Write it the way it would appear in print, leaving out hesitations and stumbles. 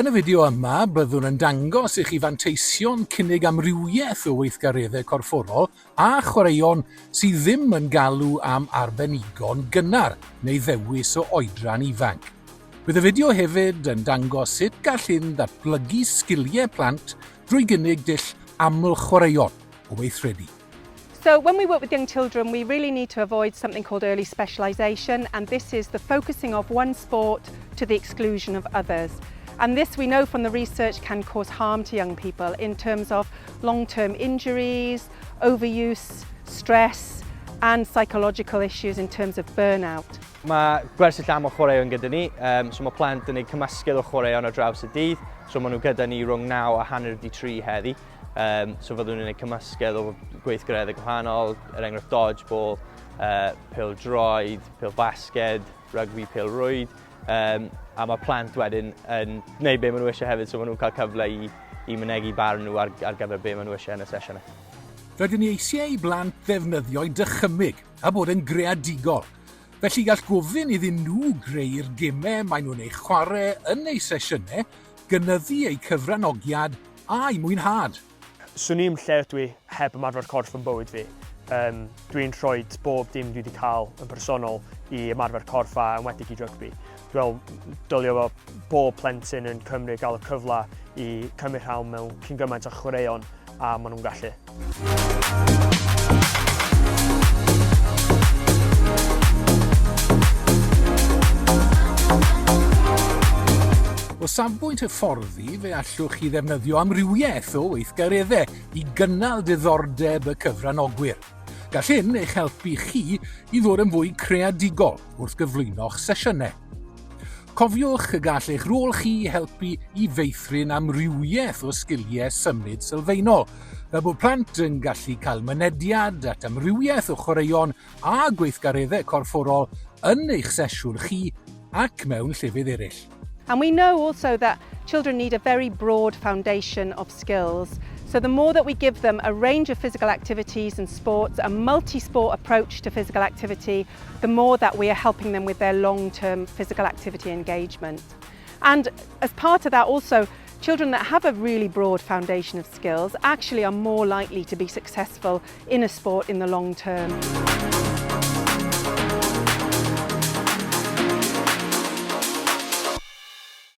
Yn y fideo yma, byddwn yn dangos i chi fanteision cynnig amrywiaeth o weithgareddau corfforol a chwaraeon sydd ddim yn galw am arbenigon gynnar neu ddewis o oedran ifanc. Bydd y fideo hefyd yn dangos sut gall hyn datblygu sgiliau plant drwy gynnig dull aml-chwaraeon o weithredu. So when we work with young children, we really need to avoid something called early specialisation, and this is the focusing of one sport to the exclusion of others. And this we know from the research can cause harm to young people in terms of long-term injuries, overuse, stress and psychological issues in terms of burnout. Mae gwersyll aml-chwaraeon gyda ni, so mae plant yn gwneud cymysgedd o chwaraeon ar draws y dydd, so maen nhw gyda ni rhwng 9 a hanner 3 heddi. So fyddwn nhw'n gwneud cymysgedd o gweithgareddau gwahanol, enghraifft dodgeball, pêl-droed, pêl-basged, rygbi, pêl-rwyd. A mae plant wedyn yn gwneud be maen nhw eisiau hefyd, so maen nhw'n cael cyfle i mynegu barn nhw ar gyfer be maen nhw eisiau yn y sesiynau. Rydyn ni eisiau i blant ddefnyddio i dychymyg a bod yn greadigol. Felly gall gofyn iddyn nhw greu'r gemau maen nhw'n ei chwarae yn eu sesiynau, gynyddu eu cyfranogiad a'i mwynhad. Swn i'n lle dwi heb ymarfer corff yn bywyd fi. Dwi'n rhoi bob dim dwi wedi cael yn bersonol i ymarfer corff a enwedig i rygbi. Dwi'n dylio fo bob plentyn yn Cymru gael y cyfle i cymryd rhan mewn cyn gymaint o chwaraeon a maen nhw'n gallu. O safbwynt hyfforddi, fe allwch chi ddefnyddio amrywiaeth o weithgareddau i gynnal diddordeb y cyfranogwyr. Gall hyn eich helpu chi i ddod yn fwy creadigol wrth gyflwyno'ch sesiynau. Cofiwch y gall eich rôl chi helpu i feithrin amrywiaeth o sgiliau symud sylfaenol, fel bod plant yn gallu cael mynediad at amrywiaeth o chwaraeon a gweithgareddau corfforol yn eich sesiwn chi ac mewn llefydd eraill. And we know also that children need a very broad foundation of skills. So the more that we give them a range of physical activities and sports, a multi-sport approach to physical activity, the more that we are helping them with their long-term physical activity engagement. And as part of that also, children that have a really broad foundation of skills actually are more likely to be successful in a sport in the long term.